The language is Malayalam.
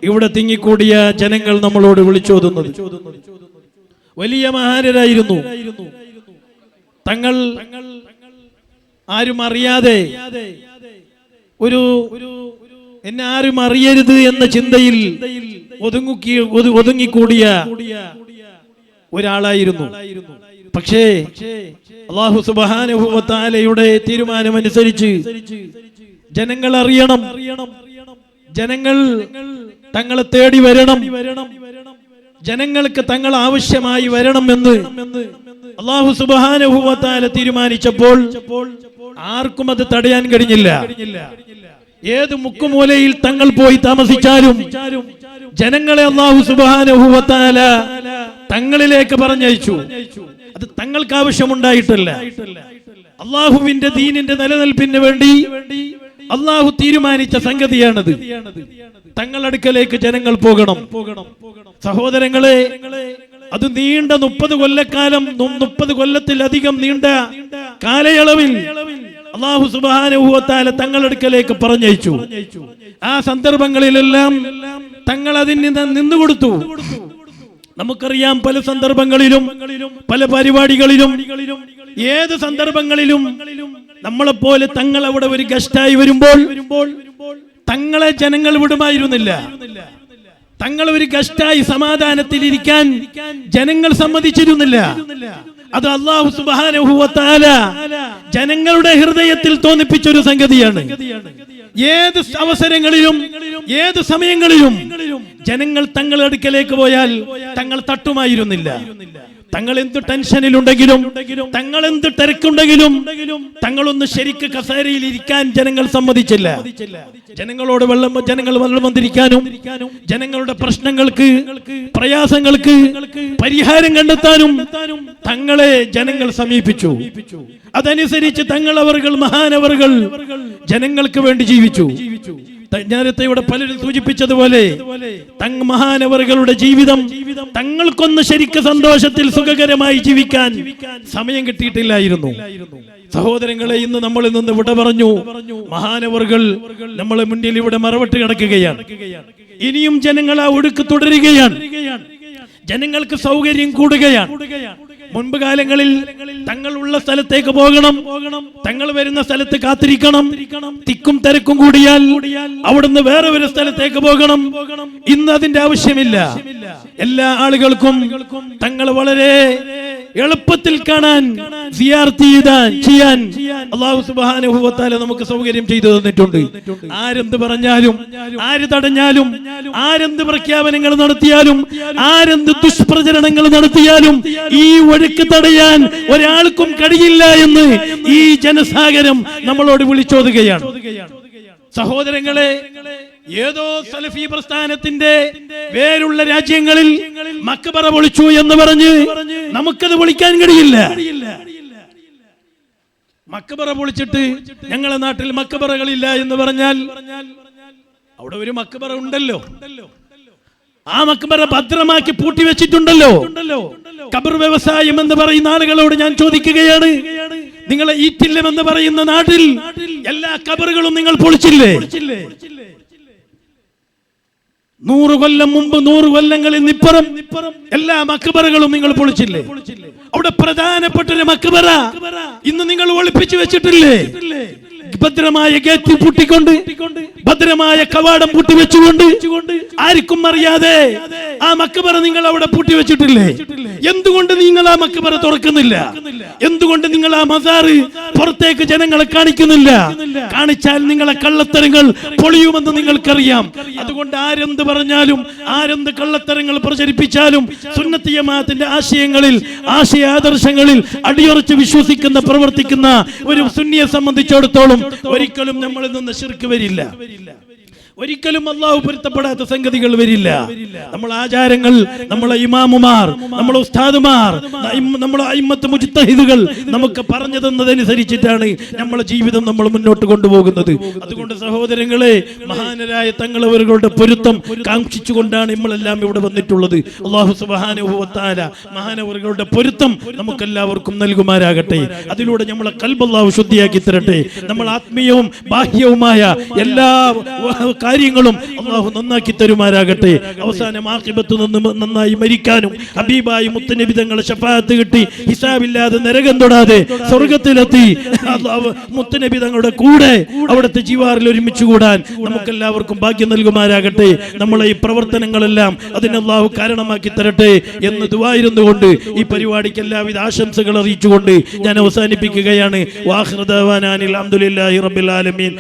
ഇവിടെ തിങ്ങിക്കൂടിയ ജനങ്ങൾ നമ്മളോട് വിളിച്ചോതുന്നത്. വലിയ മഹാനരായിരുന്നു തങ്ങൾ. ആരും അറിയാതെ എന്നെ ആരും അറിയരുത് എന്ന ചിന്തയിൽ ഒതുങ്ങിക്കൂടിയ ഒരാളായിരുന്നു. പക്ഷേ അല്ലാഹു സുബ്ഹാനഹു വ തആലയുടെ തീരുമാനമനുസരിച്ച് ജനങ്ങൾ അറിയണം, ജനങ്ങൾ തങ്ങളെ തേടി വരണം, ജനങ്ങൾക്ക് തങ്ങൾ ആവശ്യമായി വരണമെന്ന് അല്ലാഹു സുബ്ഹാനഹു വ തആല തീരുമാനിച്ചപ്പോൾ ആർക്കും അത് തടയാൻ കഴിഞ്ഞില്ല. ഏത് മുക്കുമൂലയിൽ തങ്ങൾ പോയി താമസിച്ചാലും ജനങ്ങളെ അല്ലാഹു സുബ്ഹാനഹു വ തആല തങ്ങളിലേക്ക് പറഞ്ഞയച്ചു. അത് തങ്ങൾക്ക് ആവശ്യമുണ്ടായിട്ടല്ല, അല്ലാഹുവിന്റെ ദീനിന്റെ നിലനിൽപ്പിന് വേണ്ടി അല്ലാഹു തീരുമാനിച്ച സംഗതിയാണത്. തങ്ങളടുക്കലേക്ക് ജനങ്ങൾ പോകണം. സഹോദരങ്ങളെ, അത് നീണ്ട 30 കൊല്ലക്കാലം, 30 കൊല്ലത്തിലധികം നീണ്ട കാലയളവിൽ അല്ലാഹു സുബ്ഹാനഹു വ തആല തങ്ങളടുക്കലേക്ക് പറഞ്ഞയച്ചു. ആ സന്ദർഭങ്ങളിലെല്ലാം തങ്ങൾ അതിന് നിന്നുകൊടുത്തു. നമുക്കറിയാം, പല സന്ദർഭങ്ങളിലും പല പരിപാടികളിലും ഏത് സന്ദർഭങ്ങളിലും നമ്മളെപ്പോലെ തങ്ങൾ അവിടെ ഒരു ഗസ്റ്റായി വരുമ്പോൾ തങ്ങളെ ജനങ്ങൾ വിടുമായിരുന്നില്ല. തങ്ങൾ ഒരു ഗസ്റ്റായി സമാധാനത്തിൽ ഇരിക്കാൻ ജനങ്ങൾ സമ്മതിച്ചിരുന്നില്ല. അത് അല്ലാഹു സുബ്ഹാനഹു വ തആല ജനങ്ങളുടെ ഹൃദയത്തിൽ തോന്നിപ്പിച്ചൊരു സംഗതിയാണ്. ഏത് അവസരങ്ങളിലും ഏത് സമയങ്ങളിലും ജനങ്ങൾ തങ്ങളുടെ അടുക്കലേക്ക് പോയാൽ തങ്ങൾ തട്ടുമായിരുന്നില്ല. തങ്ങൾ എന്ത് ടെൻഷനിലുണ്ടെങ്കിലും, തങ്ങൾ എന്ത് തിരക്കുണ്ടെങ്കിലും തങ്ങളൊന്ന് ശരിക്ക് കസേരയിൽ ഇരിക്കാൻ ജനങ്ങൾ സമ്മതിച്ചില്ല. ജനങ്ങൾ വെള്ളം വന്നിരിക്കാനും ജനങ്ങളുടെ പ്രശ്നങ്ങൾക്ക് പ്രയാസങ്ങൾക്ക് പരിഹാരം കണ്ടെത്താനും തങ്ങളെ ജനങ്ങൾ സമീപിച്ചു. അതനുസരിച്ച് മഹാനവറുകൾ ജനങ്ങൾക്ക് വേണ്ടി ജീവിച്ചു. നേരത്തെ ഇവിടെ പലരും സൂചിപ്പിച്ചതുപോലെ മഹാനവറുകളുടെ ജീവിതം തങ്ങൾക്കൊന്ന് ശരിക്ക് സന്തോഷത്തിൽ സുഖകരമായി ജീവിക്കാൻ സമയം കിട്ടിയിട്ടില്ലായിരുന്നു. സഹോദരങ്ങളെ, ഇന്ന് നമ്മളിൽ നിന്ന് വിട പറഞ്ഞു. മഹാനവറുകൾ നമ്മളെ മുന്നിൽ ഇവിടെ മറവിട്ട് കിടക്കുകയാണ്. ഇനിയും ജനങ്ങൾ ആ ഒഴുക്ക് തുടരുകയാണ്. ജനങ്ങൾക്ക് സൗകര്യം കൂടുകയാണ്. മുൻപ് കാലങ്ങളിൽ തങ്ങൾ ഉള്ള സ്ഥലത്തേക്ക് പോകണം, തങ്ങൾ വരുന്ന സ്ഥലത്ത് കാത്തിരിക്കണം, തിക്കും തിരക്കും കൂടിയാൽ അവിടുന്ന് വേറെ ഒരു സ്ഥലത്തേക്ക് പോകണം. ഇന്ന് അതിന്റെ ആവശ്യമില്ല. എല്ലാ ആളുകൾക്കും തങ്ങൾ വളരെ എളുപ്പത്തിൽ കാണാൻ, സിയാറത്ത് ചെയ്യാൻ അല്ലാഹു സുബ്ഹാനഹു വ തആല നമുക്ക് സൗകര്യം ചെയ്തു തന്നിട്ടുണ്ട്. ആരെന്ത് പറഞ്ഞാലും, ആര് തടഞ്ഞാലും, ആരെന്ത് പ്രഖ്യാപനങ്ങൾ നടത്തിയാലും, ആരെന്ത് ദുഷ്പ്രചരണങ്ങൾ നടത്തിയാലും ഈ ഒഴുക്ക് തടയാൻ ഒരാൾക്കും കഴിയില്ല എന്ന് ഈ ജനസാഗരം നമ്മളോട് വിളിച്ചോതുകയാണ്. സഹോദരങ്ങളെ, ഏതോ സലഫി പ്രസ്ഥാനത്തിന്റെ വേരുള്ള രാജ്യങ്ങളിൽ മക്ബറ പൊളിച്ചു എന്ന് പറഞ്ഞ് നമുക്കത് പൊളിക്കാൻ കഴിയില്ല. മക്ബറ പൊളിച്ചിട്ട് ഞങ്ങളുടെ നാട്ടിൽ മക്ബറകളില്ല എന്ന് പറഞ്ഞാൽ അവിടെ ഒരു മക്ബറ ഉണ്ടല്ലോ. ആ മക്ബറ ഭദ്രമാക്കി പൂട്ടി വെച്ചിട്ടുണ്ടല്ലോ. ഖബർ വ്യവസായം എന്ന് പറയുന്ന ആളുകളോട് ഞാൻ ചോദിക്കുകയാണ്, നിങ്ങളെ ഈറ്റില്ലം എന്ന് പറയുന്ന നാട്ടിൽ എല്ലാ ഖബറുകളും നിങ്ങൾ പൊളിച്ചില്ലേ? 100 കൊല്ലം മുമ്പ്, 100 കൊല്ലങ്ങളിൽ ഇപ്പുറം എല്ലാ മക്ബറകളും നിങ്ങൾ പൊളിച്ചില്ലേ? അവിടെ പ്രധാനപ്പെട്ട ഒരു മക്ബറ ഇന്ന് നിങ്ങൾ ഒളിപ്പിച്ചു വെച്ചിട്ടില്ലേ? ഭദ്രമായ ഗേറ്റ് പൂട്ടിക്കൊണ്ട്, ഭദ്രമായ കവാടം പൂട്ടിവെച്ചുകൊണ്ട്, ആർക്കും അറിയാതെ ആ മക്ബറ നിങ്ങൾ അവിടെ പൂട്ടിവെച്ചിട്ടില്ലേ? എന്തുകൊണ്ട് നിങ്ങൾ ആ മക്ബറ തുറക്കുന്നില്ല? എന്തുകൊണ്ട് നിങ്ങൾ ആ മസാറ് പുറത്തേക്ക് ജനങ്ങളെ കാണിക്കുന്നില്ല? കാണിച്ചാൽ നിങ്ങളെ കള്ളത്തരങ്ങൾ പൊളിയുമെന്ന് നിങ്ങൾക്കറിയാം. അതുകൊണ്ട് ആരെന്ത് പറഞ്ഞാലും, ആരെന്ത് കള്ളത്തരങ്ങൾ പ്രചരിപ്പിച്ചാലും സുന്നത്ത് ജമാഅത്തിന്റെ ആശയങ്ങളിൽ, ആദർശങ്ങളിൽ അടിയുറച്ച് വിശ്വസിക്കുന്ന, പ്രവർത്തിക്കുന്ന ഒരു സുന്നിയെ സംബന്ധിച്ചിടത്തോളം ഒരിക്കലും നമ്മളിൽ നിന്ന് ശിർക്ക് വരില്ല. ഒരിക്കലും അല്ലാഹു പൊരുത്തപ്പെടാത്ത സംഗതികൾ വരില്ല. നമ്മളെ ആചാരങ്ങൾ, നമ്മളെ ഇമാമുമാർ, നമ്മളെ ഉസ്താദുമാർ, നമ്മളെ അയിമ്മത്ത് മുജ്തഹിദുകൾ നമുക്ക് പറഞ്ഞു തന്നതനുസരിച്ചിട്ടാണ് നമ്മളെ ജീവിതം നമ്മൾ മുന്നോട്ട് കൊണ്ടുപോകുന്നത്. അതുകൊണ്ട് സഹോദരങ്ങളെ, മഹാനരായ തങ്ങളവരുടെ പൊരുത്തം കാക്ഷിച്ചുകൊണ്ടാണ് നമ്മളെല്ലാം ഇവിടെ വന്നിട്ടുള്ളത്. അല്ലാഹു സുബ്ഹാനഹു വ തആല മഹാനവറുകളുടെ പൊരുത്തം നമുക്കെല്ലാവർക്കും നൽകുമാരാകട്ടെ. അതിലൂടെ നമ്മളെ ഖൽബ് അല്ലാഹു ശുദ്ധിയാക്കി തരട്ടെ. നമ്മൾ ആത്മീയവും ബാഹ്യവുമായ എല്ലാ കാര്യങ്ങളും അള്ളാഹു നന്നാക്കി തരുമാരാകട്ടെ. അവസാനം ആഖിബത്ത് നന്നായി മരിക്കാനും ഹബീബായി മുത്തുനബി തങ്ങളെ ശഫാഅത്ത് കിട്ടി ഹിസാബില്ലാതെ നരകം തൊടാതെ സ്വർഗത്തിലെത്തി മുത്തുനബി തങ്ങളുടെ കൂടെ അവിടുത്തെ ജിവാറിൽ ഒരുമിച്ച് കൂടാൻ നമുക്കെല്ലാവർക്കും ഭാഗ്യം നൽകുമാരാകട്ടെ. നമ്മളെ ഈ പ്രവർത്തനങ്ങളെല്ലാം അതിന് അള്ളാഹു കാരണമാക്കി തരട്ടെ എന്ന് ദുആയിരുന്നുകൊണ്ട് ഈ പരിപാടിക്ക് എല്ലാവിധ ആശംസകൾ അറിയിച്ചുകൊണ്ട് ഞാൻ അവസാനിപ്പിക്കുകയാണ്. വാഖിറു ദഅവാനാ അൽഹംദുലില്ലാഹി റബ്ബിൽ ആലമീൻ.